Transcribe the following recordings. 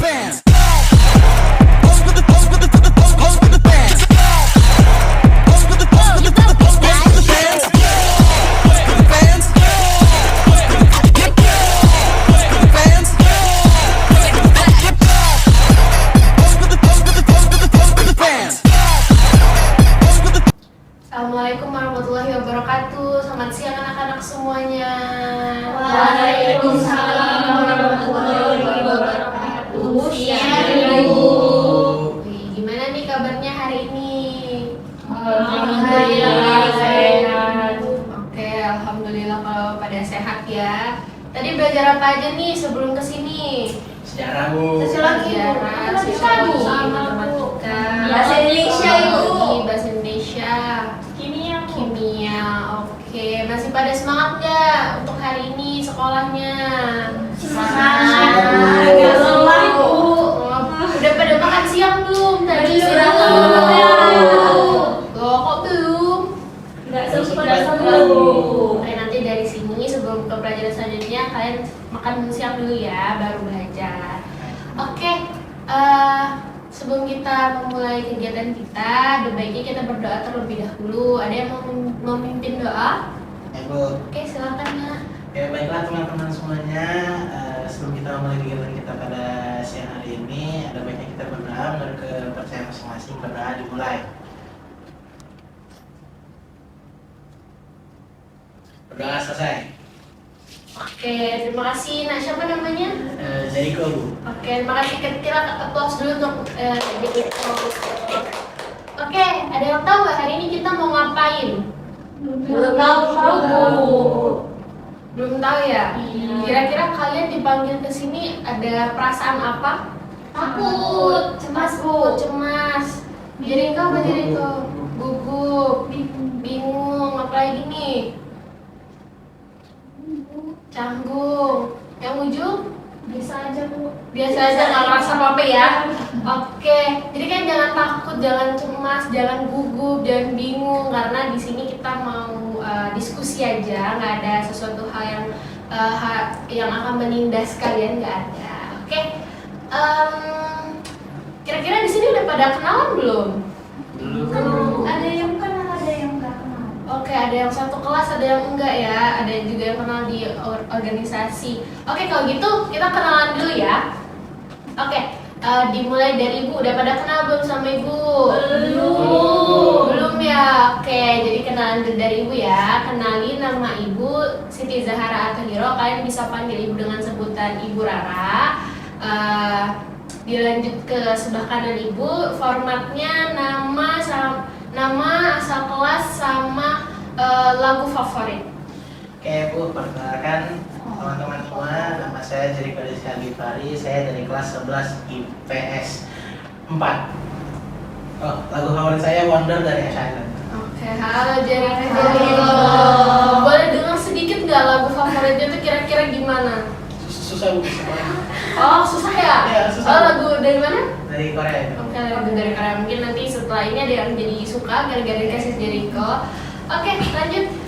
fans. Assalamualaikum warahmatullahi wabarakatuh. Selamat siang anak-anak semuanya. Waalaikumsalam warahmatullahi wabarakatuh. Siang Ibu. Gimana nih kabarnya hari ini? Alhamdulillah sehat. Oke, alhamdulillah kalau pada sehat ya. Tadi belajar apa aja nih sebelum kesini? Sejarah Bu. Sejarah, Matematika, matematika, Bahasa Indonesia, Ibu. bahasa Indonesia, Kimia. kimia. Oke, masih pada semangat nggak untuk hari ini sekolahnya? Semangat. Agak lelah, Bu. Udah pada makan siang belum? Tadi Belum. Loh, kok belum? Enggak sempat Bu. Oke, nanti dari sini sebelum ke pelajaran selanjutnya kalian makan siang dulu ya, baru belajar. Oke, sebelum kita memulai kegiatan kita, ada baiknya kita berdoa terlebih dahulu. Ada yang mau memimpin doa? Ya Bu. Oke, silakan ya. Ya baiklah teman-teman semuanya, sebelum kita mulai kegiatan kita pada siang hari ini, ada baiknya kita berdoa menurut kepercayaan masing-masing. Berdoa dimulai. Berdoa selesai. Oke, terima kasih. Nah, siapa namanya? Jericho Bu. Oke, terima kasih. Kita applause dulu untuk Jericho. Oke, ada yang tahu nggak hari ini kita mau ngapain? Belum tahu Bu. Belum tahu ya? Iya. Kira-kira kalian dipanggil ke sini ada perasaan apa? Takut, cemas Bu. Cemas. Jericho apa Jericho? Gugup, bingung, apalagi nih? Canggung. Yang ujung? Bisa aja Bu. Biasa aja, nggak ngerasa apa-apa ya. Oke, jadi kan jangan takut, jangan cemas, jangan gugup, jangan bingung, karena di sini kita mau diskusi aja, nggak ada sesuatu hal yang akan menindas kalian, nggak ada. Oke, kira-kira di sini udah pada kenalan belum? Belum. Ada yang kenal, ada yang nggak kenal. Oke, ada yang satu kelas, ada yang enggak ya, ada juga yang kenal di organisasi. Oke, kalau gitu kita kenalan dulu ya. Oke, dimulai dari Ibu. Udah pada kenal belum sama Ibu? Belum ya. Oke, jadi kenalan dulu dari Ibu ya. Kenalin, nama Ibu Siti Zahara Atahiro. Kalian bisa panggil Ibu dengan sebutan Ibu Rara. Dilanjut ke sebelah kanan Ibu. Formatnya nama, asal kelas, sama lagu favorit. Oke Bu, perkenalkan teman-teman semua, nama saya Jericho Desi Agifari, saya dari kelas 11 IPS 4. Oh, lagu favorit saya Wonder dari Ash Island. Oke, halo Jericho. Halo. Boleh dengar sedikit nggak lagu favoritnya tuh kira-kira gimana? Susah Bu semuanya. Oh, susah ya? Iya, susah. Oh, lagu dari mana? Dari Korea itu. Oke, lagu dari Korea. Mungkin nanti setelah ini ada yang jadi suka gara-gara dikasih Jericho. Oke, lanjut.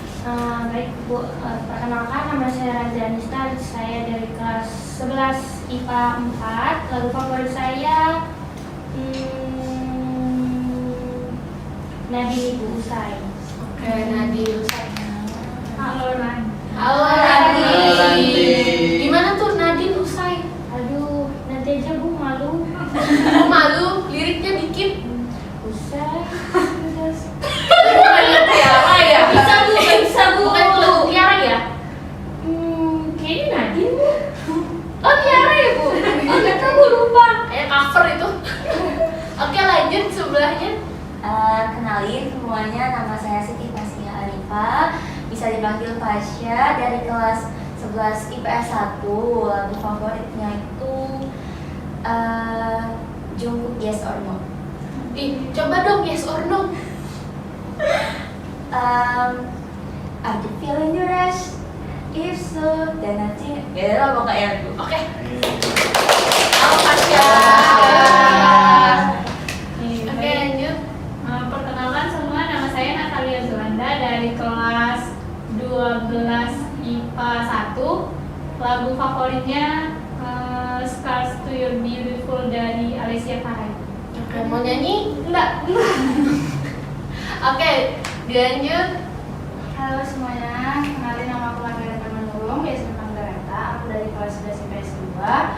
Baik Bu, perkenalkan nama saya Raja Anista, saya dari kelas 11 IPA 4. Lagu favorit saya Nadine Ibu Usai. Oke, Nadine. Halo Nadine. Halo Halo, Nadine. Nadine. Gimana tuh Nadine usai? Aduh, nanti aja Bu, malu. Oh, malu, liriknya dikit. Usai. Bukan Tiara ya? Bisa, Bu, bisa, Bu. Bukan lagu Tiara ya? Kayaknya Nadine Bu. Oh, Tiara ya, Bu? Enggak tahu, lupa. Kayak cover itu. Oke, lanjut sebelahnya. Kenalin semuanya, nama saya Siti Fasya Arifah, bisa dipanggil Fasya, dari kelas 11 IPS 1. Lagu favoritnya itu Jungkook Yes or No. Coba dong, yes or no. Are you feeling the rush? If so, then nanti beda lah pokoknya Bu. Oke. Halo Fasya. Oke, lanjut. Perkenalkan semua, nama saya Natalia Zulanda dari kelas 12 IPA 1. Lagu favoritnya Scars to Your Beautiful Grecia Farah. Oke, mau nyanyi? Enggak. Oke, dilanjut. Halo semuanya, kenalin nama aku Margareta Manurung, biasa dipanggil Greta. Aku dari kelas 11 IPS 2.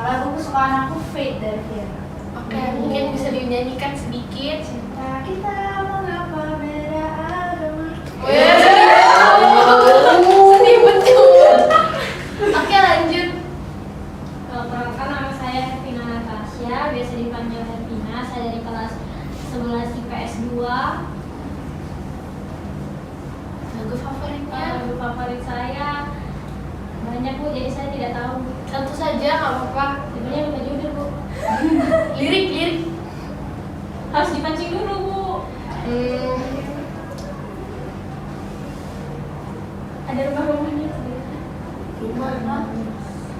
Lagu kesukaan aku Fate dari Viera. Oke, mungkin bisa dinyanyikan sedikit. Cinta kita mengapa beda agama. Sedih betul. Oke, lanjut. Perkenalkan nama saya Hervina Natasha, biasa dipanggil Hervina. Saya dari kelas 11 IPS 2. Lagu favoritnya? Lagu favorit saya banyak Bu, jadi saya tidak tahu. Satu saja, nggak apa-apa. Sebenarnya lupa judul Bu. Lirik. Harus dipancing dulu Bu. Ada rumah-rumahnya Rumah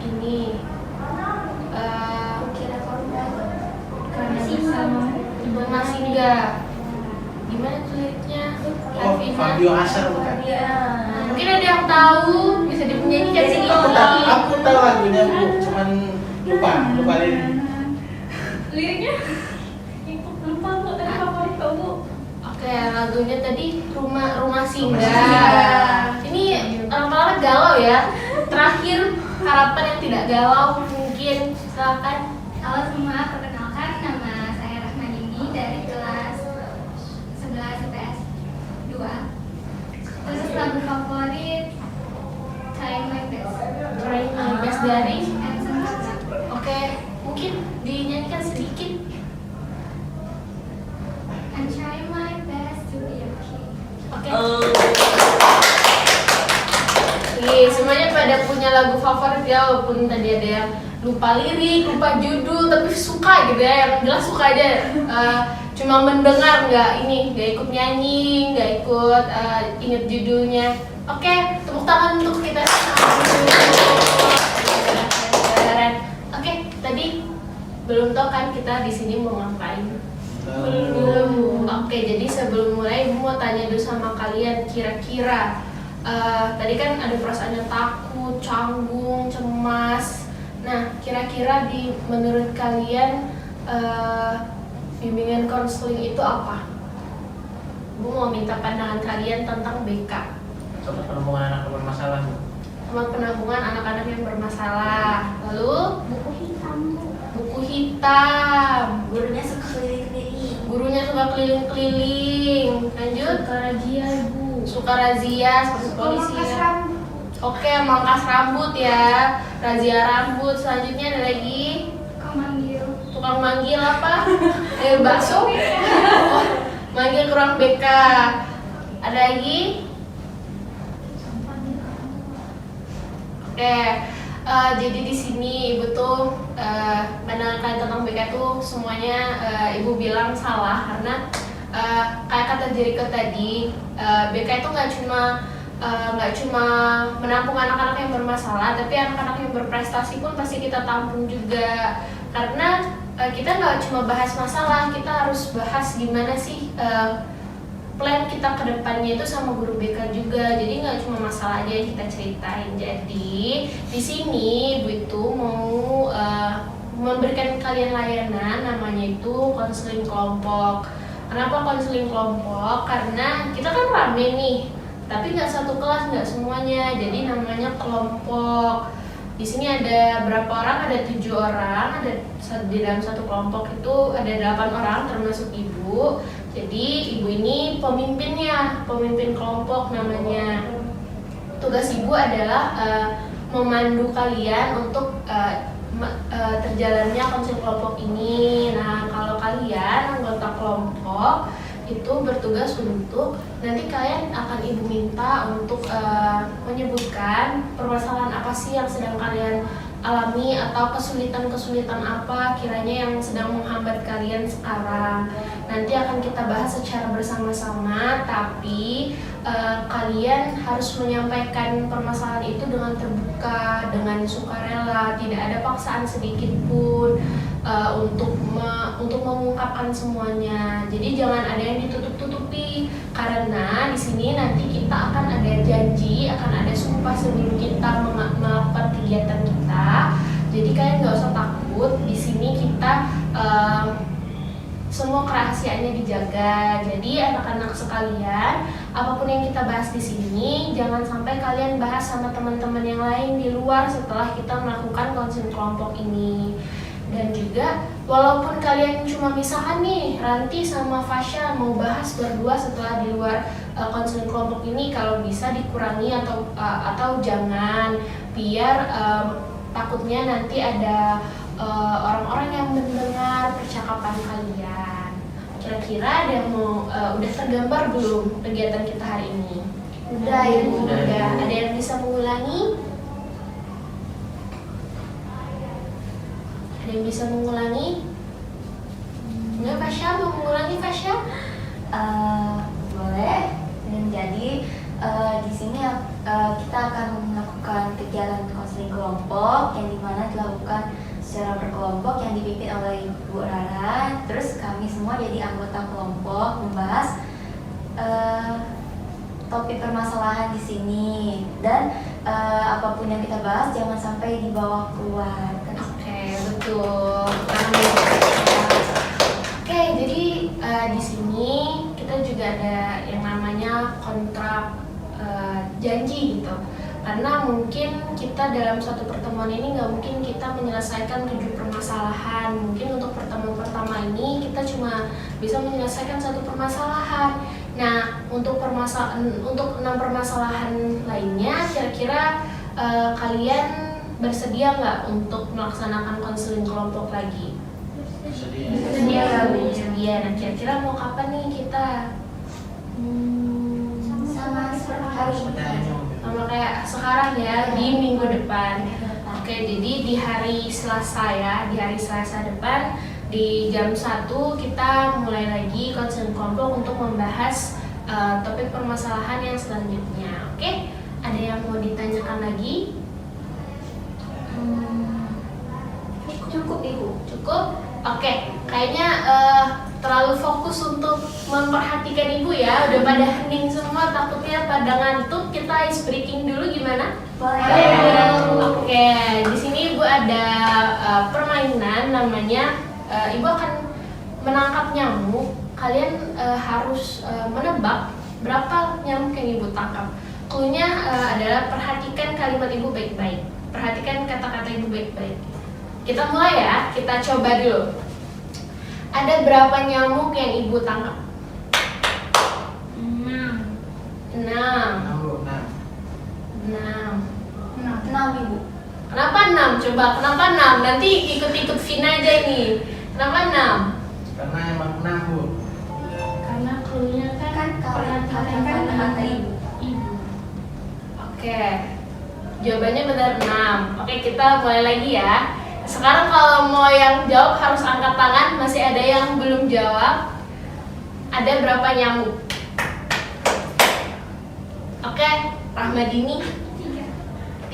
ini. Kira korban. karena bersama Ibu Masinga. Gimana tuh liriknya? Oh, Fabio Asar bukan? Iya. Mungkin ada yang tahu, bisa dinyanyikan Jadi sedikit. Aku tahu lagunya Bu, cuman lupa lirik. liriknya lupa Bu, tapi favorit kau Bu. Oke, lagunya tadi Rumah Singgah. Singgah. Ini lama-lama galau ya. Terakhir harapan yang tidak galau mungkin silakan. Halo semua, perkenalkan nama saya Rahmadini dari kelas 11 IPS 2. Terus lagu favorit Trying My Best. Trying My Best dari. And Sunshine. Oke, mungkin dinyanyikan sedikit. I'm trying my best to be okay. Oke. Oh. Semuanya pada punya lagu favorit ya, walaupun tadi ada yang lupa lirik, lupa judul, tapi suka gitu ya. Yang jelas suka aja. Cuma mendengar, nggak ikut nyanyi, nggak ikut inget judulnya. Oke, tepuk tangan untuk kita semua. Oke, tadi belum tahu kan kita di sini mau ngapain? Belum. Oke, jadi sebelum mulai Ibu mau tanya dulu sama kalian kira-kira tadi kan ada perasaannya takut, canggung, cemas. Nah, kira-kira menurut kalian bimbingan konseling itu apa? Bu mau minta pandangan kalian tentang BK. Tempat penampungan anak bermasalah Bu. Tempat penampungan anak-anak yang bermasalah. Lalu Buku hitam Bu. buku hitam. Gurunya suka keliling-keliling. Gurunya suka keliling-keliling. Lanjut. Suka razia Ibu. Suka razia seperti polisi Pemangkas ya. rambut. Oke, mangkas rambut ya. Razia rambut. Selanjutnya ada lagi. Suka manggil. Tukang manggil apa? Bakso. Oh, manggil kurang BK. Ada lagi? Oke. Jadi di sini Ibu tuh pandangan kalian tentang BK tuh semuanya Ibu bilang salah karena kayak kata Jericho tadi, BK itu nggak cuma menampung anak-anak yang bermasalah, tapi anak-anak yang berprestasi pun pasti kita tampung juga. Karena kita nggak cuma bahas masalah, kita harus bahas gimana sih plan kita ke depannya itu sama guru BK juga. Jadi nggak cuma masalah aja yang kita ceritain. Jadi di sini Ibu itu mau memberikan kalian layanan namanya itu konseling kelompok. Kenapa konseling kelompok? Karena kita kan rame nih, tapi nggak satu kelas, nggak semuanya. Jadi namanya kelompok. Di sini ada berapa orang? Ada 7 orang. Ada di dalam satu kelompok itu ada 8 orang termasuk Ibu. Jadi Ibu ini pemimpinnya, pemimpin kelompok namanya. Tugas Ibu adalah memandu kalian untuk terjalannya konseling kelompok ini. Nah, kalau kalian anggota kelompok itu bertugas untuk nanti kalian akan Ibu minta untuk menyebutkan permasalahan apa sih yang sedang kalian alami atau kesulitan-kesulitan apa kiranya yang sedang menghambat kalian sekarang. Nanti akan kita bahas secara bersama-sama, tapi kalian harus menyampaikan permasalahan itu dengan terbuka, dengan sukarela, tidak ada paksaan sedikit pun untuk mengungkapkan semuanya. Jadi jangan ada yang ditutup-tutupi, karena di sini nanti kita akan ada janji, akan ada sumpah sebelum kita melakukan kegiatan kita. Jadi kalian nggak usah takut. Di sini kita semua kerahasiaannya dijaga. Jadi anak-anak sekalian, apapun yang kita bahas di sini, jangan sampai kalian bahas sama teman-teman yang lain di luar setelah kita melakukan konseling kelompok ini. Dan juga walaupun kalian cuma misalkan nih Ranti sama Fasya mau bahas berdua setelah di luar konseling kelompok ini, kalau bisa dikurangi atau jangan, biar takutnya nanti ada orang-orang yang mendengar percakapan kalian. Kira-kira ada yang mau udah tergambar belum kegiatan kita hari ini? Udah ya Bu. Udah. Ada yang bisa mengulangi? Ada yang bisa mengulangi? Enggak, Fasya mau mengulangi, Fasya? Boleh. Dan jadi di sini kita akan melakukan kegiatan konseling kelompok yang dimana dilakukan secara berkelompok yang dipimpin oleh Bu Rara. Terus kami semua jadi anggota kelompok membahas topik permasalahan di sini, dan apapun yang kita bahas jangan sampai dibawa keluar. Oke, betul. Oke, jadi di sini kita juga ada yang namanya kontrak janji gitu. Karena mungkin kita dalam suatu pertemuan ini nggak mungkin kita menyelesaikan 7 permasalahan. Mungkin untuk pertemuan pertama ini kita cuma bisa menyelesaikan 1 permasalahan. Nah, untuk 6 permasalahan lainnya, kira-kira kalian bersedia nggak untuk melaksanakan konseling kelompok lagi? Bersedia nggak Bu? Bersedia. Nah, kira-kira mau kapan nih kita? Sama seperti hari ini. Sama kayak sekarang ya, di minggu depan. Oke, jadi di hari Selasa ya, di hari Selasa depan di jam 1 kita mulai lagi konseling kelompok untuk membahas topik permasalahan yang selanjutnya. Oke, ada yang mau ditanyakan lagi? Cukup Ibu. Cukup? Oke, kayaknya terlalu fokus untuk memperhatikan Ibu ya. Udah pada hening semua, takutnya pada ngantuk. Kita ice breaking dulu gimana? Boleh. Oke, di sini Ibu ada permainan namanya Ibu akan menangkap nyamuk. Kalian harus menebak berapa nyamuk yang Ibu tangkap. Cluenya adalah perhatikan kalimat Ibu baik-baik. Perhatikan kata-kata Ibu baik-baik. Kita mulai ya, kita coba dulu. Ada berapa nyamuk yang Ibu tangkap? 6. 6 Ibu. Kenapa 6? Coba, kenapa 6? Nanti ikut-ikut Vina aja ini. Kenapa 6? Karena emang 6 Bu. Karena cluenya Kan perhatikan kata Ibu. Oke, jawabannya benar 6. Oke, kita mulai lagi ya. Sekarang kalau mau yang jawab harus angkat tangan. Masih ada yang belum jawab. Ada berapa nyamuk? Oke, Rahmadini?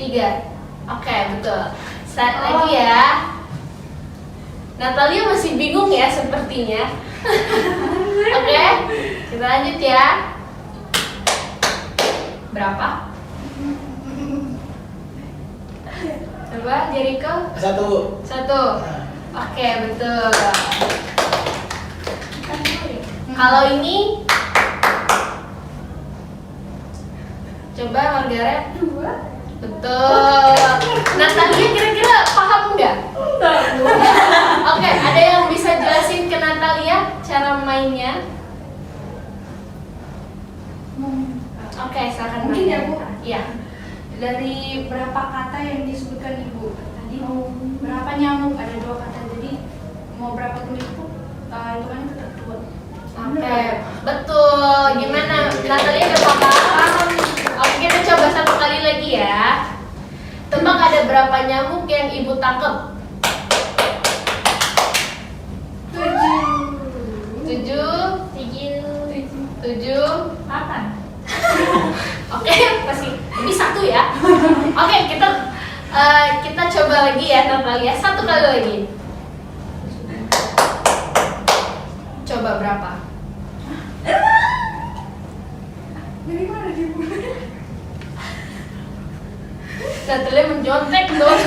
3. Oke, betul. Start lagi ya. Natalia masih bingung ya sepertinya. Oke, kita lanjut ya. Berapa? Coba Jericho. 1. 1. Oke, betul. Kalau ini coba Margaret. 2. Betul. Natalia kira-kira paham nggak? Oke, ada yang bisa jelasin ke Natalia cara mainnya? Oke, silakan. Mungkin ya, Bu. Iya. Dari berapa kata yang disebutkan Ibu tadi, berapa nyamuk, ada 2 kata, jadi mau berapa tulis itu hitungannya tetap 2. Oke, betul. Gimana? Natalia udah paham? Oke, kita coba 1 kali lagi ya. Tebak ada berapa nyamuk yang Ibu tangkap? 7. 8. Oke, masih ini 1 ya. Oke, kita coba lagi ya Natalia. 1 kali lagi. Coba berapa? Dari mana Ibu? Natalia mencontek dong.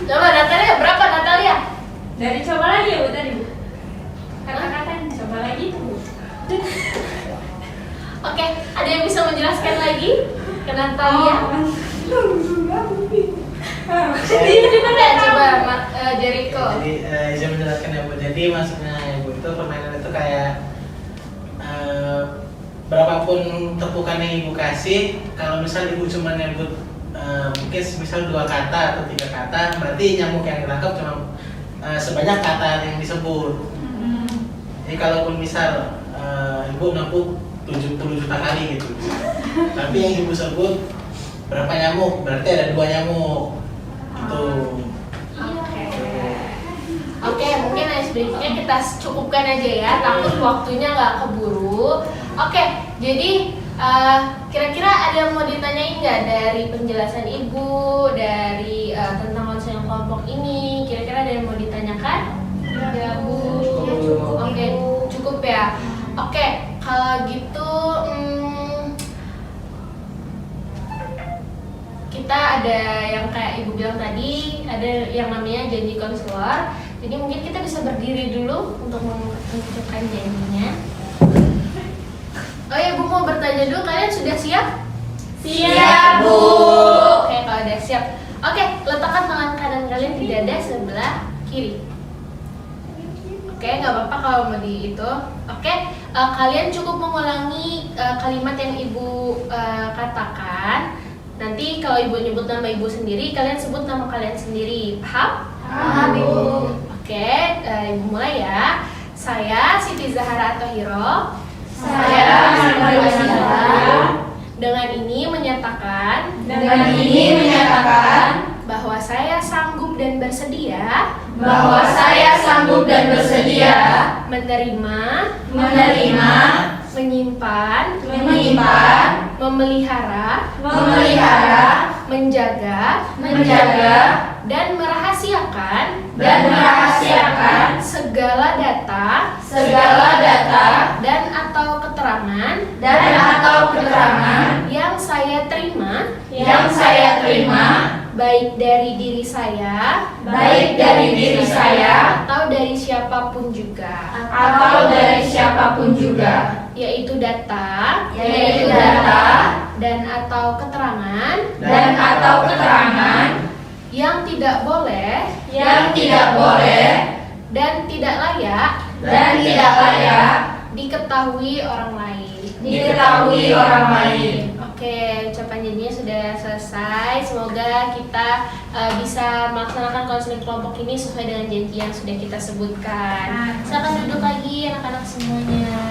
Coba Natalia, berapa Natalia? Dari coba lagi ya Bu tadi Bu. Katakan Oke, ada yang bisa menjelaskan lagi ke Natalia? Ya, coba Jericho. Jadi saya menjelaskan ya Bu. Jadi maksudnya Ibu itu permainan itu kayak berapapun tepukan yang Ibu kasih, kalau misal Ibu cuma nyebut mungkin misal 2 kata atau 3 kata, berarti nyamuk yang ditangkap cuma sebanyak kata yang disebut. Jadi kalaupun misal Ibu nampuk 70 juta kali gitu, tapi yang Ibu sebut berapa nyamuk, berarti ada 2 nyamuk gitu. Oke, mungkin icebreaking-nya kita cukupkan aja ya, takut waktunya nggak keburu. Oke, jadi kira-kira ada yang mau ditanyain nggak dari penjelasan Ibu, dari tentang konseling kelompok ini? Kira-kira ada yang mau ditanyakan? Ya, Bu. Oke, cukup ya. Oke, kalau gitu kita ada yang kayak Ibu bilang tadi, ada yang namanya janji konselor. Jadi mungkin kita bisa berdiri dulu untuk mengucapkan janjinya. Oh ya, Bu mau bertanya dulu, kalian sudah siap? Siap, Bu. Oke, kalau udah siap. Oke, letakkan tangan kanan kalian di dada sebelah kiri. Oke, nggak apa-apa kalau mau di itu. Oke, kalian cukup mengulangi kalimat yang Ibu katakan. Nanti kalau Ibu nyebut nama Ibu sendiri, kalian sebut nama kalian sendiri. Paham? Paham, Ibu. Oke, Ibu mulai ya. Saya Siti Zahara Atohiro. Saya Siti Zahara. Dengan ini menyatakan bahwa saya sanggup dan bersedia menerima, menyimpan, memelihara, menjaga, dan merahasiakan segala data dan atau keterangan yang saya terima baik dari diri saya atau dari siapapun juga, yaitu data dan atau keterangan yang tidak boleh dan tidak layak diketahui orang lain. Oke, ucapan janjinya sudah selesai. Semoga kita bisa melaksanakan konseling kelompok ini sesuai dengan janji yang sudah kita sebutkan. Silakan duduk lagi anak-anak semuanya.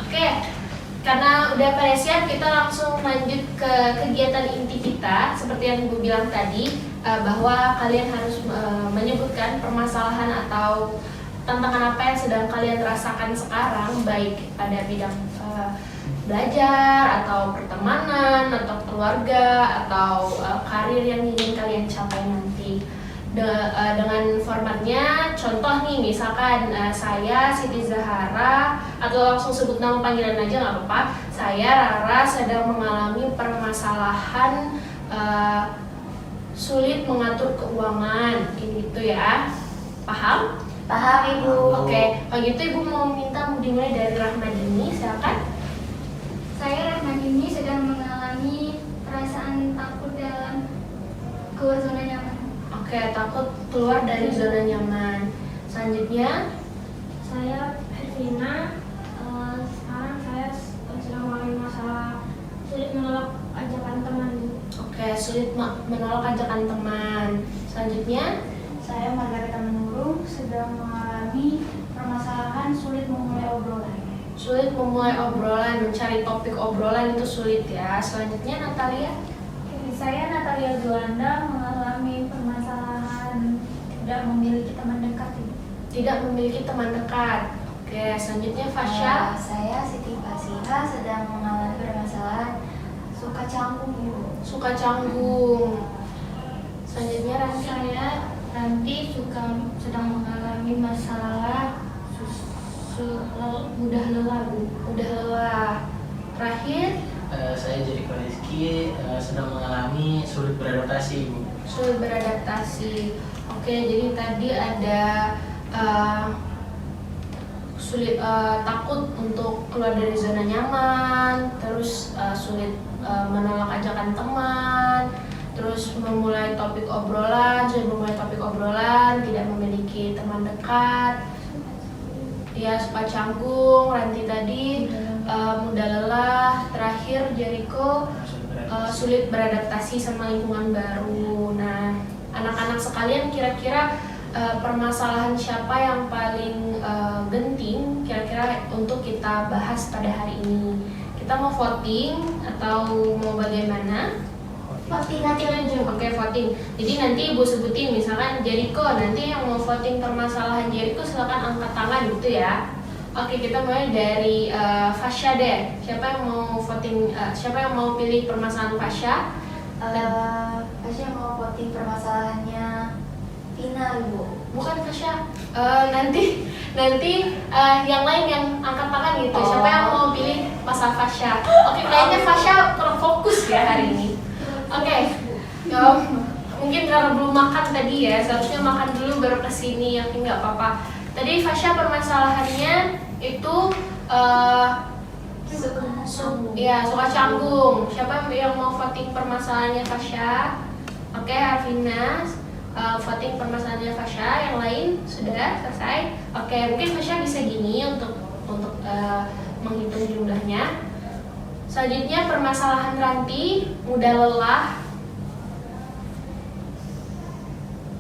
Oke, karena udah pada siap, kita langsung lanjut ke kegiatan inti kita. Seperti yang Ibu bilang tadi, bahwa kalian harus menyebutkan permasalahan atau tantangan apa yang sedang kalian rasakan sekarang, baik pada bidang belajar atau pertemanan atau keluarga atau karir yang ingin kalian capai nanti. Dengan formatnya, contoh nih, misalkan saya Siti Zahara, atau langsung sebut nama panggilan aja nggak apa-apa. Saya Rara sedang mengalami permasalahan sulit mengatur keuangan, gitu ya. Paham? Paham, Ibu. Oke, kalau gitu Ibu mau minta dimulai dari Rahmadini, silakan. Saya Rahmadini sedang mengalami perasaan takut dalam keluar zona nyaman. Oke, takut keluar dari zona nyaman. Selanjutnya, Saya Hervina, sekarang saya sedang mengalami masalah sulit menolak ajakan teman. oke, sulit menolak ajakan teman. Selanjutnya, Saya Margareta Menurung sedang mengalami permasalahan sulit memulai obrolan. sulit memulai obrolan, mencari topik obrolan itu sulit ya. Selanjutnya, Natalia. Saya Natalia Juanda mengalami permasalahan tidak memiliki teman dekat. Tidak memiliki teman dekat. Oke, selanjutnya Fasya. Saya Siti Basira sedang mengalami permasalahan suka canggung, Ibu. Suka canggung. Selanjutnya Ranti. Saya Ranti sedang mengalami masalah mudah lelah. Udah lelah. Terakhir, Saya Jericho Rizky sedang mengalami sulit beradaptasi, Bu. sulit beradaptasi. Oke, jadi tadi ada sulit, takut untuk keluar dari zona nyaman, terus sulit menolak ajakan teman, terus memulai topik obrolan, tidak memiliki teman dekat, ya suka canggung, Ranti tadi mudah lelah, terakhir Jericho sulit beradaptasi sama lingkungan baru. Nah, anak-anak sekalian kira-kira permasalahan siapa yang paling genting kira-kira untuk kita bahas pada hari ini? Kita mau voting atau mau bagaimana? Voting aja. Oke, voting. Jadi nanti Ibu sebutin misalkan Jericho, nanti yang mau voting permasalahan Jericho silakan angkat tangan gitu ya. Oke, kita mulai dari Fasya deh. Siapa yang mau voting? Siapa yang mau pilih permasalahan Fasya? Fasya mau voting permasalahannya Vina, Ibu. Bukan Fasya. Nanti yang lain yang angkat tangan gitu. Siapa yang mau pilih masalah Fasya? Oke, kayaknya Fasya kurang fokus ya hari ini. Oke. Mungkin karena belum makan tadi ya, seharusnya makan dulu baru kesini, ya nggak apa-apa. Tadi Fasya permasalahannya itu suka canggung. Siapa yang mau voting permasalahannya Fasya? Oke, Arvina voting permasalahannya Fasya. Yang lain sudah selesai. Oke, mungkin Fasya bisa gini untuk menghitung jumlahnya. Selanjutnya permasalahan Ranti, mudah lelah.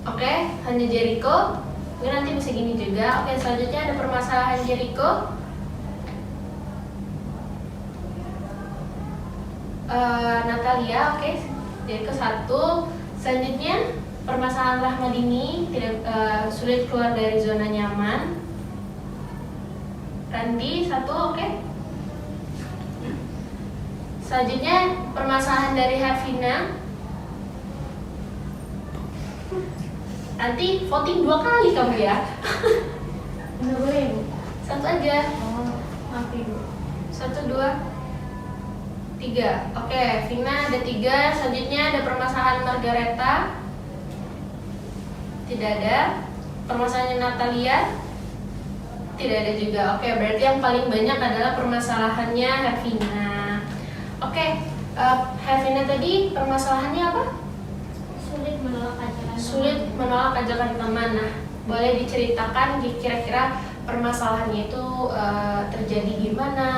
Oke, hanya Jericho. Mungkin nanti bisa gini juga. Oke, selanjutnya ada permasalahan Jericho. Natalia, oke. Jericho 1. Selanjutnya permasalahan Rahmadini, tidak sulit keluar dari zona nyaman. Ranti 1, oke. Selanjutnya permasalahan dari Harvina. Nanti voting 2 kali kamu ya. Nggak boleh, Bu. 1 aja. Oh, maaf Ibu. 1, 2, 3. Oke, Vina ada 3. Selanjutnya ada permasalahan Margareta. Tidak ada. Permasalahan Natalia. Tidak ada juga. Oke, berarti yang paling banyak adalah permasalahannya Harvina. Oke, Harvina tadi permasalahannya apa? Sulit menolak ajakan. Sulit menolak ajakan teman. Nah, boleh diceritakan kira-kira permasalahannya itu terjadi gimana,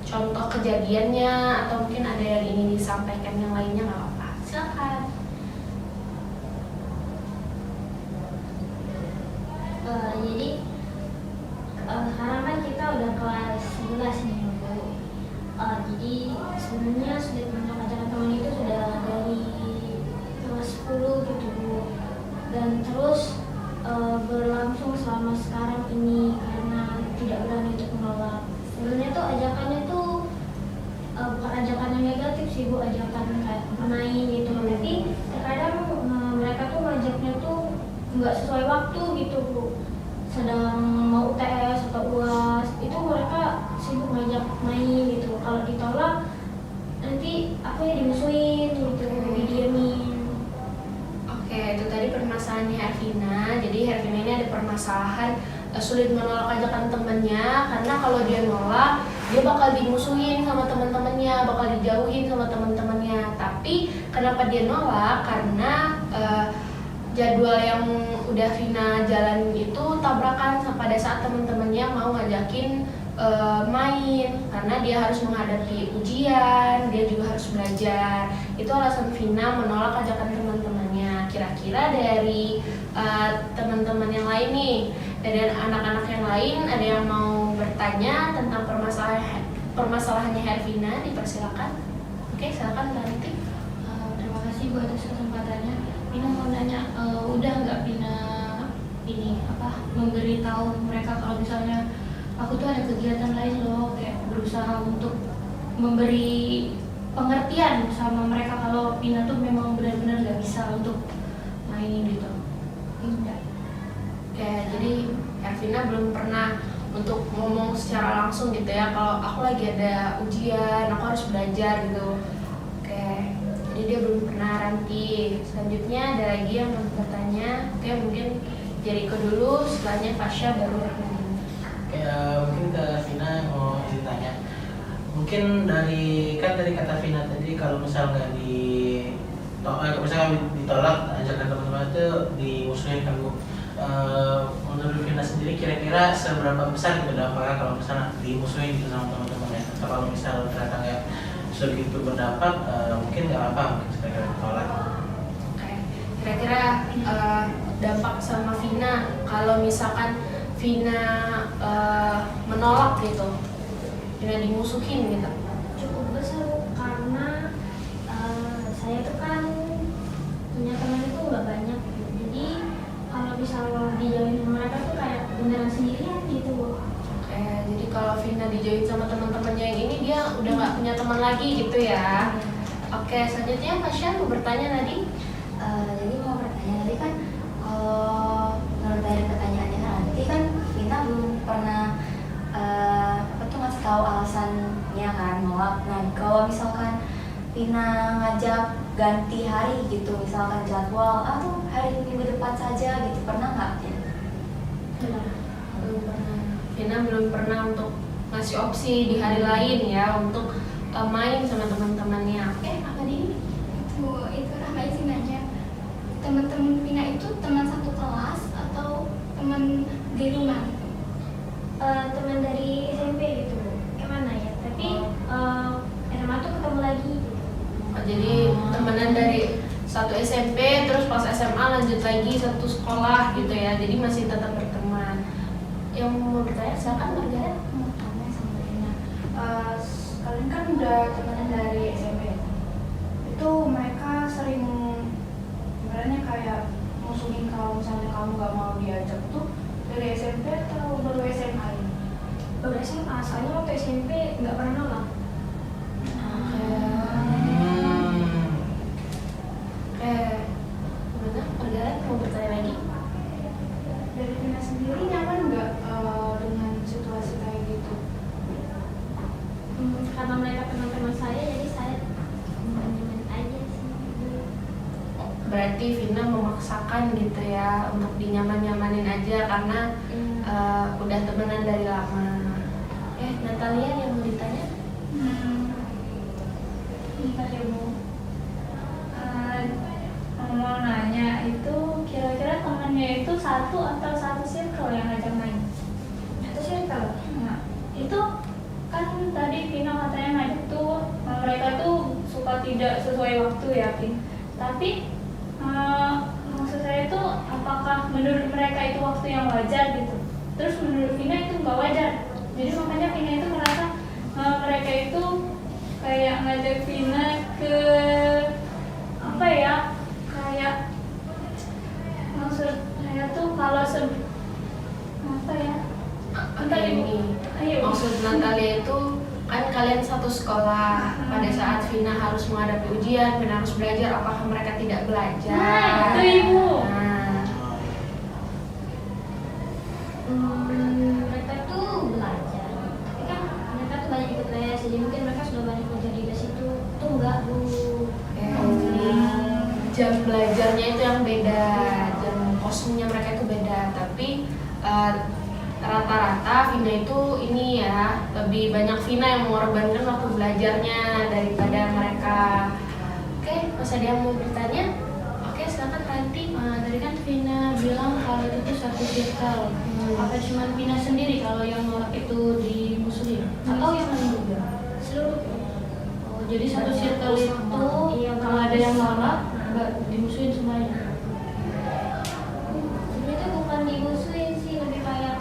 contoh kejadiannya, atau mungkin ada yang ingin disampaikan yang lainnya, nggak apa-apa. Silakan. Jadi sekarang kan kita udah kelas 11 nih, Bu. Jadi sebenarnya sulit menolak ajakan teman itu sudah dari kelas 10 gitu, Bu. Dan terus berlangsung selama sekarang ini karena tidak berani untuk menolak. Sebenarnya tuh ajakannya tuh bukan ajakan yang negatif sih, Bu, ajakan kayak bermain gitu. Tapi terkadang mereka tuh ngajaknya tuh nggak sesuai waktu gitu, Bu. Sedang mau UTS atau UAS itu mereka sibuk ngajak main gitu. Kalau ditolak nanti aku ya dimusuhin gitu, didiemin. Oke, itu tadi permasalahannya Hervina. Jadi Hervina ini ada permasalahan sulit menolak ajakan temannya karena kalau dia nolak dia bakal dimusuhin sama teman-temannya, bakal dijauhin sama teman-temannya. Tapi kenapa dia nolak? Karena jadwal yang udah Vina jalan itu tabrakan pada saat teman-temannya mau ngajakin main karena dia harus menghadapi ujian, dia juga harus belajar. Itu alasan Vina menolak ajakan teman-temannya. Kira-kira dari teman-teman yang lain nih, dari anak-anak yang lain ada yang mau bertanya tentang permasalahannya Hervina, dipersilakan. Oke, silakan nanti. Terima kasih Bu atas kesempatannya. Vina mau nanya, udah nggak Vina ini memberitahu mereka kalau misalnya aku tuh ada kegiatan lain loh, kayak berusaha untuk memberi pengertian sama mereka kalau Vina tuh memang benar-benar nggak bisa untuk main gitu. Enggak. Oke, jadi Hervina belum pernah untuk ngomong secara langsung gitu ya, kalau aku lagi ada ujian, aku harus belajar gitu. Oke, jadi dia belum pernah. Ranti. Selanjutnya ada lagi yang mau bertanya. Oke, mungkin Jericho dulu, setelahnya Fasya, baru Rahmadini. Oke, Oke, mungkin ke Vina mau izin tanya. Mungkin dari kata Vina tadi kalau misal nggak misalnya ditolak ajakan teman-teman itu dimusuhin kan Bu. Menurut Vina sendiri kira-kira seberapa besar gitu dampaknya kalau misalnya dimusuhin gitu sama teman-temannya? Atau kalau misal ternyata nggak segitu berdampak, mungkin nggak apa, mungkin sekadar ditolak. Oke. Kira-kira dampak sama Vina kalau misalkan Vina menolak gitu, Vina dimusuhin gitu. Cukup besar karena saya tuh kan punya teman itu nggak banyak gitu. Jadi kalau misalnya dijauhin sama mereka tuh kayak beneran sendirian gitu. Oke, jadi kalau Vina dijauhin sama teman-temannya yang ini dia udah nggak punya teman lagi gitu ya. Oke, selanjutnya Fasya mau bertanya tadi. Jadi mau bertanya tadi kan kalau menurut dari pertanyaannya nanti kan Vina belum pernah ngasih tahu alasannya kan nolak. Nah kalau misalkan Vina ngajak ganti hari gitu, misalkan jadwal atau hari minggu depan saja gitu, pernah nggak? Belum pernah. Vina belum pernah untuk ngasih opsi di hari lain ya untuk main sama teman-temannya. Oke, apa nih? Itu Rahma izin aja. Teman-teman Vina itu teman satu kelas atau teman di rumah? Teman dari SMP gitu, gimana ya? Tapi SMA tuh ketemu lagi. Gitu. Oh, jadi temenan dari satu SMP terus pas SMA lanjut lagi satu sekolah gitu ya. Jadi masih tetap berteman. Yang mau bertanya silakan Margaret. Mau tanya sama Vina. Kalian kan udah temenan dari SMP. Itu mereka sering sebenarnya kayak musuhin kalau misalnya kamu gak mau diajak tuh dari SMP atau baru SMA ini? Baru SMA, soalnya waktu SMP nggak pernah nolak. Gimana? Margaret mau bertanya lagi? Dari Vina sendiri nyaman nggak dengan situasi kayak gitu? Karena mereka teman-teman saya, jadi saya nyaman aja sih. Berarti Vina memaksakan gitu ya untuk dinyaman-nyamanin aja karena udah temenan dari lama. Natalia yang mau ditanya? Bentar ya Bu. Mau nanya itu kira-kira temannya itu satu atau satu circle yang ngajak main? Satu circle. Nah, itu kan tadi Vina katanya ngajak tuh mereka tuh suka tidak sesuai waktu ya Vin. Tapi maksud saya itu apakah menurut mereka itu waktu yang wajar gitu? Terus menurut Vina itu nggak wajar. Jadi makanya Vina itu merasa mereka itu kayak ngajak Vina ke apa ya? Kayak maksud saya tuh kalau apa ya? Oke, ini Ayo. maksud Natalia itu kan kalian satu sekolah. Pada saat Vina harus menghadapi ujian, Vina harus belajar. Apakah mereka tidak belajar? Nah, itu Ibu. Nah, Mereka tuh belajar. Tapi kan mereka tuh banyak ikut les, jadi mungkin mereka sudah banyak belajar di les itu. Tuh enggak Bu. jadi jam belajarnya itu yang beda, jam kosongnya mereka itu beda. Tapi rata-rata Vina itu ini ya lebih banyak Vina yang mengorbankan waktu belajarnya daripada mereka. Oke, Mas Adia mau bertanya? Oke, silakan Ranti. Tadi kan Vina bilang kalau itu tuh satu circle. Apa cuma Vina sendiri kalau yang nolak itu dimusuhin? Atau yang lain juga? Seluruh. Oh, jadi satu circle itu Iya, kalau ada yang nolak nggak dimusuhin semuanya. Sebenarnya tuh bukan dimusuhin sih, lebih kayak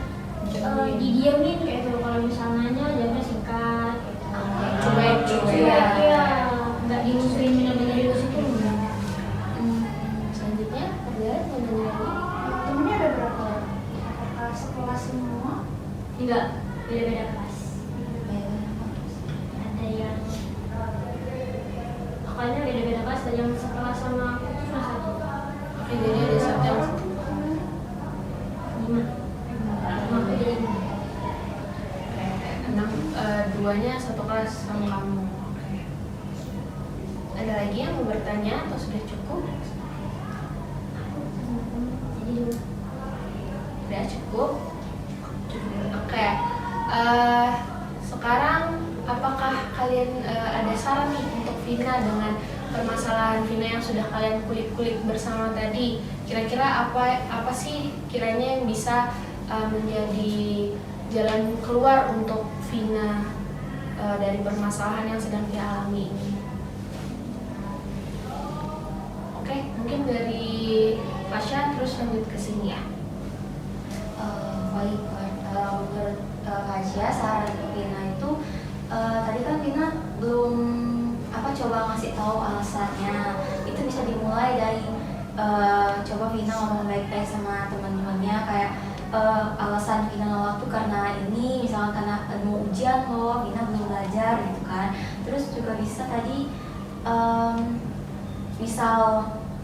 didiamin kayak tuh kalau misalnya jamnya singkat. Cuek. Iya, nggak dimusuhin benar-benar dimusuhin enggak. Selanjutnya, Margaret mau nanya lagi? Temennya ada berapa? Apakah sekelas semua? Enggak, beda-beda kelas. Ada yang pokoknya beda-beda kelas, ada yang sekelas sama aku tuh cuma satu. Oke, jadi ada satu yang 5. Sama aku jadi 5. duanya satu kelas sama kamu. Oke. Ada lagi yang mau bertanya atau sudah cukup? Jadi 2. Udah cukup? Oke. Sekarang apakah kalian ada saran nih untuk Vina dengan permasalahan Vina yang sudah kalian kulik-kulik bersama tadi? Kira-kira apa sih kiranya yang bisa menjadi jalan keluar untuk Vina dari permasalahan yang sedang dia alami ini? Oke, mungkin dari Fasya terus lanjut ke sini ya. Baik, menurut Fasya saran Vina itu tadi kan Vina belum coba ngasih tahu alasannya. Itu bisa dimulai dari coba Vina ngomong baik-baik sama teman-temannya kayak alasan Vina nolak tuh karena ini, misalnya karena mau ujian loh, Vina belum belajar gitu kan. Terus juga bisa tadi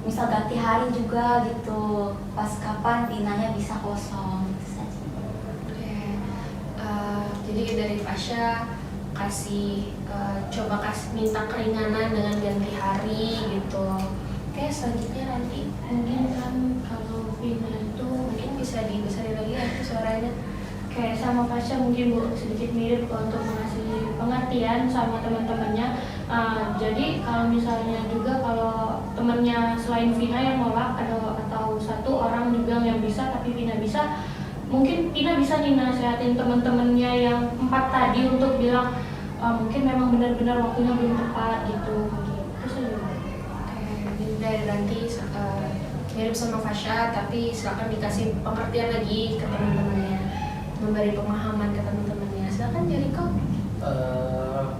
misal ganti hari juga gitu, pas kapan Vinanya bisa kosong gitu saja. Oke, jadi dari Fasya coba minta keringanan dengan ganti hari gitu. Oke, selanjutnya nanti mungkin kan kalau Vina itu mungkin bisa dibesarin lagi ya suaranya. Kayak sama Fasya mungkin Bu sedikit mirip untuk mengasih pengertian sama teman-temannya. Jadi kalau misalnya juga kalau temannya selain Vina yang nolak atau satu orang juga yang bisa tapi Vina bisa, mungkin Vina bisa nih nasihatin teman-temannya yang 4 tadi untuk bilang mungkin memang benar-benar waktunya belum tepat gitu. Terus aja. Oke, dari nanti mirip sama Fasya tapi silakan dikasih pengertian lagi ke teman-temannya, memberi pemahaman ke teman-temannya. Silakan Jericho.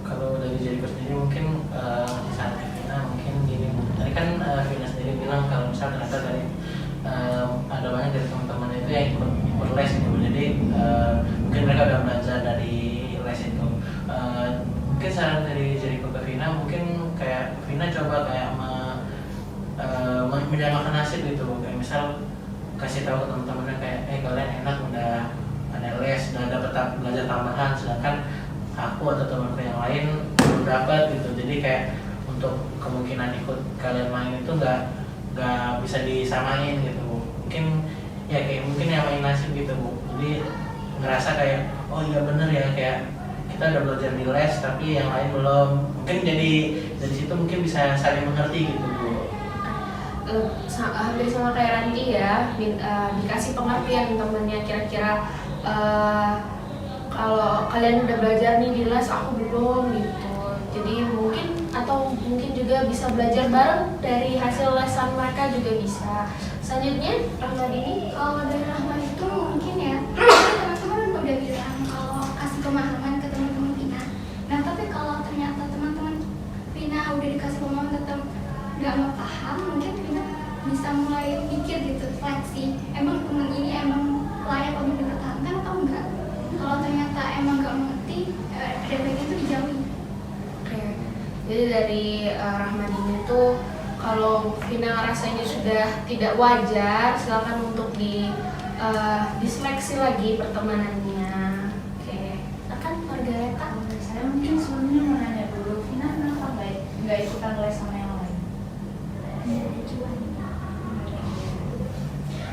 Kalau dari Jericho sendiri mungkin saat Vina mungkin gini Bu. Tadi kan Vina sendiri bilang kalau misalnya ternyata dari ada banyak dari teman-teman itu yang ikut les gitu. Jadi mungkin mereka udah belajar dari les itu. Mungkin saran dari Jericho ke Vina mungkin kayak Vina coba kayak menyamakan nasib gitu. Kayak misal kasih tahu ke teman-temannya kayak kalian enak udah ada les, udah dapat belajar tambahan, sedangkan aku atau temanku yang lain belum dapat gitu. Jadi kayak untuk kemungkinan ikut kalian main itu nggak bisa disamain gitu Bu. Mungkin ya kayak mungkin nyamain nasib gitu Bu. Jadi ngerasa kayak oh iya bener ya, kayak kita udah belajar di les tapi yang lain belum. Mungkin jadi dari situ mungkin bisa saling mengerti gitu Bu. Hampir sama kayak Randy ya, dikasih pengertian temannya kira-kira kalau kalian udah belajar nih di les aku belum gitu. Jadi mungkin juga bisa belajar bareng dari hasil lesan mereka juga bisa. Selanjutnya Rahmadini. Kalau dari Rahma itu mungkin ya teman-teman udah bilang kalau kasih pemahaman ke teman-teman Vina. Nah tapi kalau ternyata teman-teman Vina udah dikasih pemahaman tetap nggak mau paham, mungkin Vina bisa mulai mikir gitu, refleksi. Emang teman ini emang layak untuk dipertahankan atau enggak? Kalau ternyata emang nggak mengerti, refleksi itu dijauhi. Oke. Jadi dari Rahmadini itu kalau Vina ngerasanya sudah tidak wajar, silakan untuk diseleksi lagi pertemanannya. Oke. Silakan Margareta. Saya mungkin sebelumnya mau nanya dulu, Vina kenapa nggak ikutan les sama yang lain?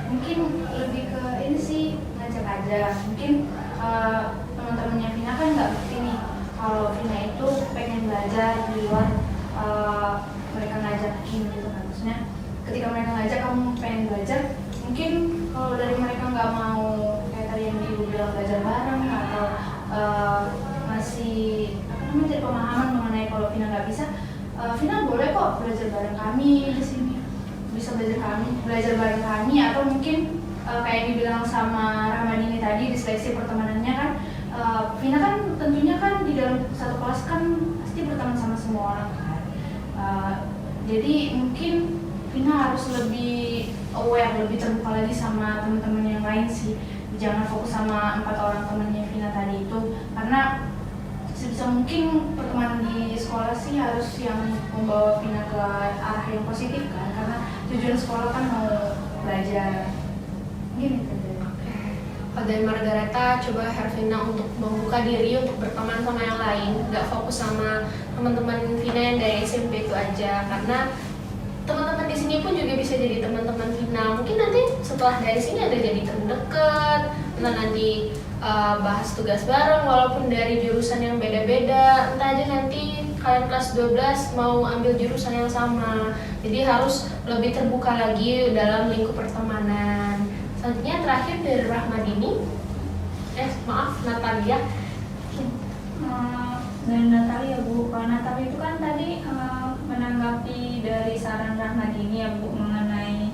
Mungkin lebih ke ini sih, ngajak aja. Mungkin teman-temannya Vina kan nggak ngerti nih kalau Vina itu pengen belajar di luar mereka ngajakin gitu kan. Maksudnya ketika mereka ngajak kamu pengen belajar, mungkin kalau dari mereka nggak mau kayak tadi yang ibu bilang belajar bareng atau masih jadi pemahaman mengenai kalau Vina nggak bisa, Vina boleh kok belajar bareng kami di sini, bisa belajar bareng kami, atau mungkin kayak yang dibilang sama Rahmadini tadi di seleksi pertemanannya kan, Vina kan tentunya kan di dalam satu kelas kan pasti berteman sama semua orang kan, jadi mungkin Vina harus lebih aware, lebih terbuka lagi sama teman-teman yang lain sih, jangan fokus sama 4 orang temannya Vina tadi itu, karena sebisa mungkin pertemanan di sekolah sih harus yang membawa Vina ke arah yang positif kan, karena tujuan sekolah kan mau belajar gini kan. Kalau dari Margareta, coba Hervina untuk membuka diri untuk berteman sama yang lain, nggak fokus sama teman-teman Vina yang dari SMP itu aja, karena teman-teman di sini sini pun juga bisa jadi teman-teman Vina. Mungkin nanti setelah dari sini ada jadi teman dekat, entah nanti bahas tugas bareng walaupun dari jurusan yang beda-beda. Entah aja nanti kalian kelas 12 mau ambil jurusan yang sama. Jadi harus lebih terbuka lagi dalam lingkup pertemanan. Selanjutnya terakhir dari Rahmadini. Maaf, Natalia. Dan Natalia Bu, kalau Natalia itu kan tadi menanggapi dari saran Rahmadini ya Bu mengenai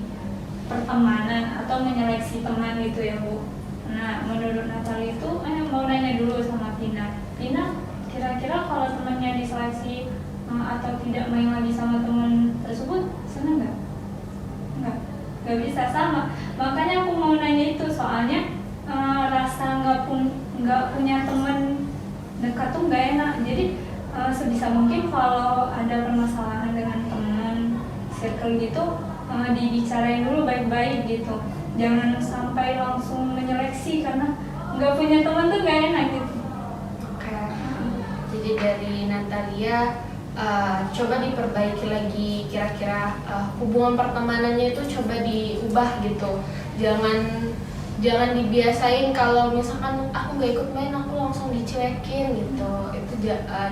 pertemanan atau menyeleksi teman gitu ya Bu. Nah menurut Natalia itu mau nanya dulu sama Vina. Vina kira-kira kalau temannya diseleksi atau tidak main lagi sama teman tersebut senang nggak? Nggak bisa sama. Makanya aku mau nanya itu soalnya rasa nggak punya teman dekat tuh nggak enak. Jadi sebisa mungkin kalau ada permasalahan dengan teman circle gitu dibicarain dulu baik-baik gitu. Jangan sampai langsung menyeleksi karena nggak punya teman tuh nggak enak gitu. Oke. Jadi dari Natalia coba diperbaiki lagi, kira-kira hubungan pertemanannya itu coba diubah gitu. Jangan dibiasain kalau misalkan aku nggak ikut main aku langsung dicuekin gitu. Itu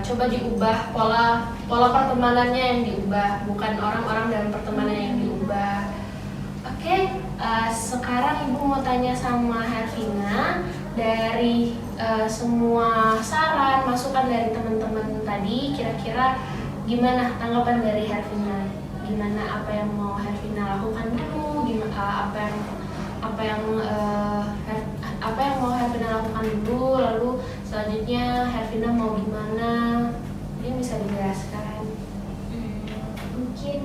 coba diubah pola pertemanannya yang diubah, bukan orang-orang dalam pertemanan yang diubah. Oke, sekarang Ibu mau tanya sama Hervina dari semua saran masukan dari teman-teman tadi, kira-kira gimana tanggapan dari Hervina? Gimana apa yang mau Hervina lakukan dulu? Gimana apa yang mau Hervina lakukan dulu, lalu selanjutnya Hervina mau gimana? Ini bisa dijelaskan. Mungkin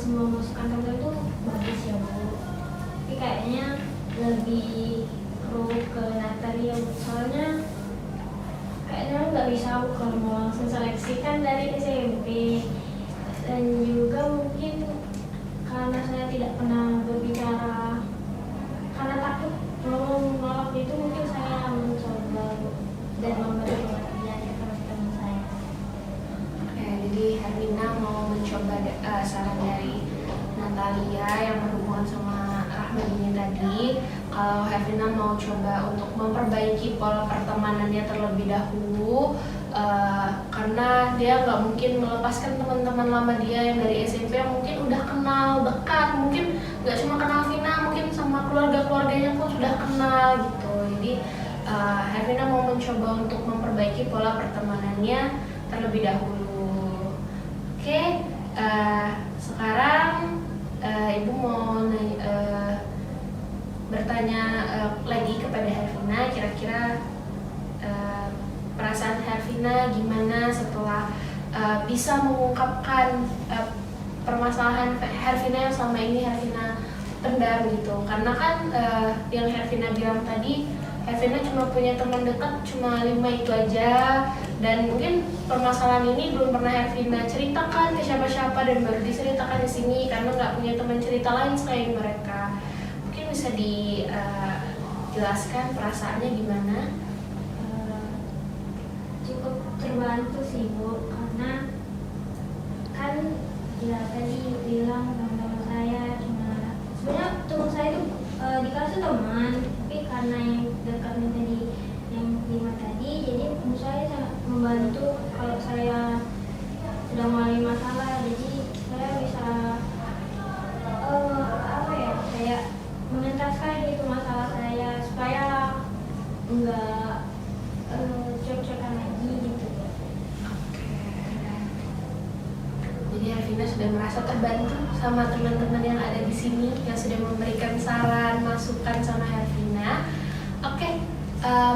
semua masukan kamu itu bagus ya Bu, tapi kayaknya lebih pro ke Natalia Bu. Soalnya kayaknya nggak bisa Bu kalau mau langsung seleksi kan dari SMP, dan juga mungkin karena saya tidak pernah berbicara karena takut menolak itu, mungkin saya mencoba dan memberi pengertian ke teman-teman saya. Oke, jadi Hervina mau mencoba saran dari Natalia yang berhubungan sama Rahmadini tadi. Kalau Hervina mau coba untuk memperbaiki pola pertemanannya terlebih dahulu, karena dia nggak mungkin melepaskan teman-teman lama dia yang dari SMP yang mungkin udah kenal dekat, mungkin nggak cuma kenal Vina, mungkin sama keluarga-keluarganya pun sudah kenal gitu. Jadi Hervina mau mencoba untuk memperbaiki pola pertemanannya terlebih dahulu. Oke, sekarang Ibu mau bertanya lagi kepada Hervina, kira-kira perasaan Hervina gimana setelah bisa mengungkapkan permasalahan Hervina yang selama ini Hervina pendam gitu. Karena kan yang Hervina bilang tadi, Hervina cuma punya teman dekat cuma 5 itu aja, dan mungkin permasalahan ini belum pernah Hervina ceritakan ke siapa-siapa dan baru diceritakan di sini karena nggak punya teman cerita lain selain mereka. Mungkin bisa dijelaskan perasaannya gimana? Cukup terbantu sih Bu, karena kan ya tadi bilang teman-teman saya cuma sebenarnya teman saya itu di kelas itu teman, tapi karena yang dekatnya tadi yang 5 tadi, jadi menurut saya sangat membantu kalau saya sedang mengalami masalah. Jadi saya bisa kayak mengentaskan itu masalah saya supaya enggak cocok-cocokan lagi gitu. Jadi Hervina sudah merasa terbantu sama teman-teman yang ada di sini yang sudah memberikan saran, masukan sama Hervina. Oke,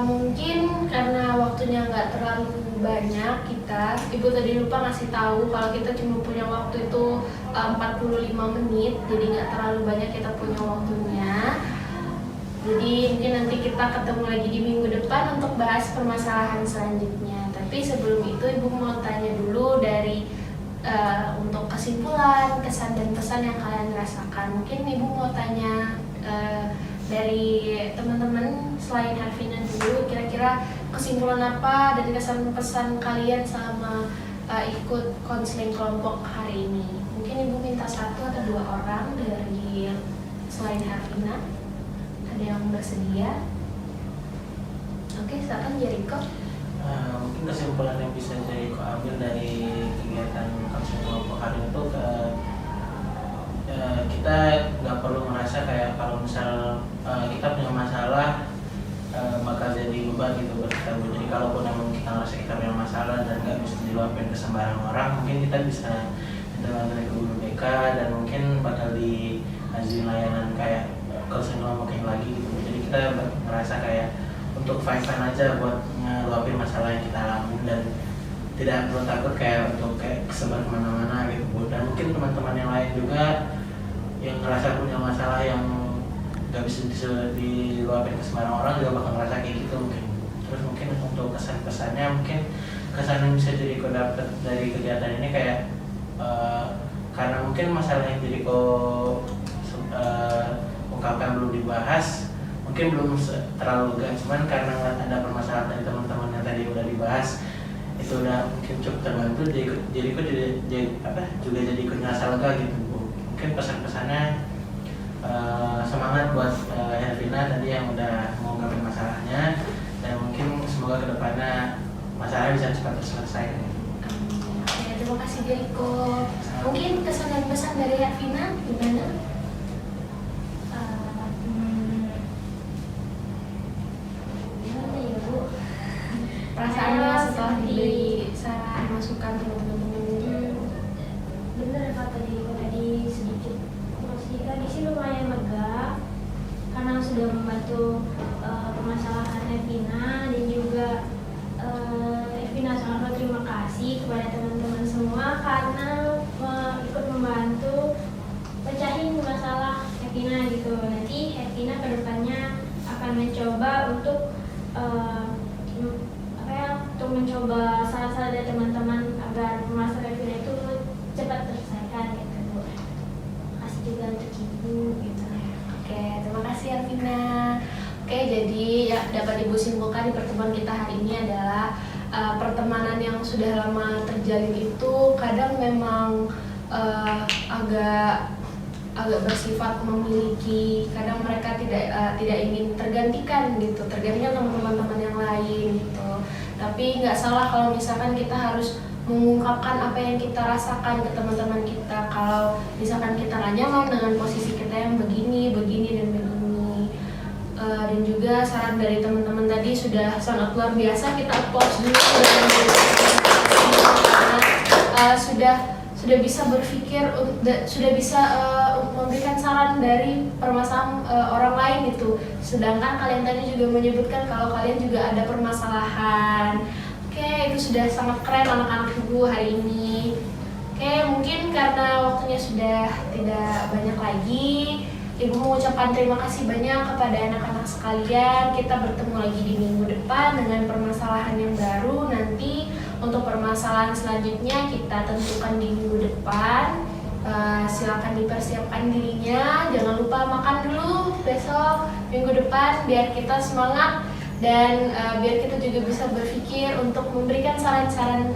mungkin karena waktunya nggak terlalu banyak kita, Ibu tadi lupa ngasih tahu kalau kita cuma punya waktu itu 45 menit, jadi nggak terlalu banyak kita punya waktunya. Jadi mungkin nanti kita ketemu lagi di minggu depan untuk bahas permasalahan selanjutnya. Tapi sebelum itu Ibu mau tanya dulu dari untuk kesimpulan, kesan dan pesan yang kalian rasakan. Mungkin Ibu mau tanya dari teman-teman selain Hervina dulu, kira-kira kesimpulan apa dan kesan pesan kalian selama ikut konseling kelompok hari ini. Mungkin Ibu minta 1 atau 2 orang dari selain Hervina. Ada yang bersedia? Oke, silakan Jericho. Mungkin kesimpulan yang bisa Jericho ambil dari kegiatan konseling kelompok hari itu kita nggak perlu merasa kayak kalau misal kita punya masalah bakal jadi beban gitu buat kita. Jadi kalaupun memang kita ngerasa kita punya masalah dan nggak bisa diluapin ke sembarang orang, mungkin kita bisa minta dari ke guru BK dan mungkin bakal diajuin layanan kayak konseling kelompok yang lagi gitu. Jadi kita merasa kayak untuk fine aja buat ngeluapin masalah yang kita alami dan tidak perlu takut kayak untuk kayak kesebar kemana-mana gitu. Dan mungkin teman-teman yang lain juga yang ngerasa punya masalah yang nggak bisa diluapin ke sembarang orang juga bakal ngerasa kayak gitu mungkin. Terus mungkin untuk kesan-pesannya, mungkin kesan yang bisa jadi kau dapat dari kegiatan ini kayak karena mungkin masalah yang jadi kau ungkapkan belum dibahas, mungkin belum terlalu lega, cuman karena ada permasalahan dari teman-teman yang tadi udah dibahas itu udah mungkin cukup terbantu, jadi kok juga jadi ikut ngerasa lega gitu Bu. Mungkin pesan-pesannya semangat buat Hervina tadi yang udah mau ngomongin masalahnya, dan mungkin semoga kedepannya masalahnya bisa cepat terselesai. Ya, terima kasih Jericho. Mungkin kesan dan pesan dari Hervina gimana? Gimana ya Bu? Perasaannya setelah diberi saran masukan teman-teman. Bener kata Jericho tadi, sedikit di sini lumayan lega karena sudah membantu permasalahan Hervina, dan juga Hervina sangat berterima kasih kepada teman-teman semua karena ikut membantu pecahin masalah Hervina gitu. Nanti Hervina kedepannya akan mencoba untuk untuk mencoba saran-saran dari teman-teman agar permasalahan Hervina itu cepat terselesaikan gitu Bu. Kasih juga untuk ibu gitu. Oke, terima kasih Hervina. Oke, jadi ya dapat Ibu simpulkan di pertemuan kita hari ini adalah pertemanan yang sudah lama terjalin itu kadang memang agak bersifat memiliki, kadang mereka tidak ingin tergantikan gitu, tergantikan sama teman-teman yang lain gitu. Tapi nggak salah kalau misalkan kita harus mengungkapkan apa yang kita rasakan ke teman-teman kita. Kalau misalkan kita nggak nyaman dengan posisi kita yang begini dan begini, dan juga saran dari teman-teman tadi sudah sangat luar biasa. Kita applause dulu karena sudah bisa berpikir, sudah bisa memberikan saran dari permasalahan orang lain itu. Sedangkan kalian tadi juga menyebutkan kalau kalian juga ada permasalahan. Oke, itu sudah sangat keren anak-anak ibu hari ini. Oke, mungkin karena waktunya sudah tidak banyak lagi, ibu mengucapkan terima kasih banyak kepada anak-anak sekalian. Kita bertemu lagi di minggu depan dengan permasalahan yang baru. Nanti untuk permasalahan selanjutnya kita tentukan di minggu depan. Silakan dipersiapkan dirinya. Jangan lupa makan dulu besok minggu depan biar kita semangat. Dan biar kita juga bisa berpikir untuk memberikan saran-saran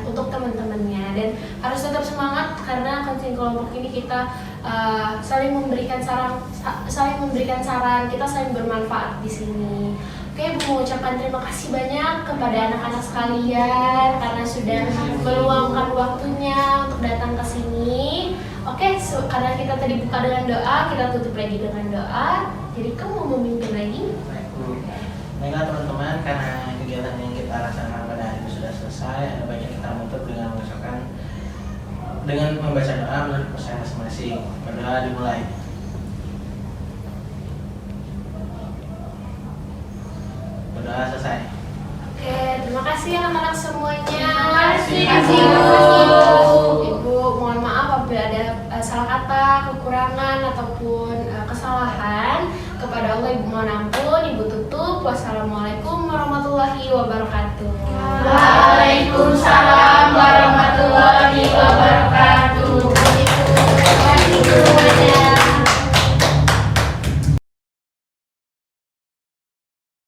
untuk teman-temannya, dan harus tetap semangat karena konseling kelompok ini kita saling memberikan saran, kita saling bermanfaat di sini. Oke, Bu mengucapkan terima kasih banyak kepada anak-anak sekalian karena sudah meluangkan waktunya untuk datang ke sini. Oke, karena kita tadi buka dengan doa, kita tutup lagi dengan doa. Jadi kamu mau memimpin lagi? Baiklah teman-teman, karena kegiatan yang kita laksanakan pada hari ini sudah selesai, ada baiknya kita menutup dengan membaca doa menurut percaya masing-masing. Berdoa dimulai. Berdoa selesai. Oke, terima kasih anak-anak semuanya. Terima kasih. Ibu mohon maaf apabila ada salah kata, kekurangan ataupun kesalahan. Kepada Allah ibu mohon ampun. Ibu tutup. Wassalamualaikum warahmatullahi wabarakatuh. Waalaikumsalam warahmatullahi wabarakatuh.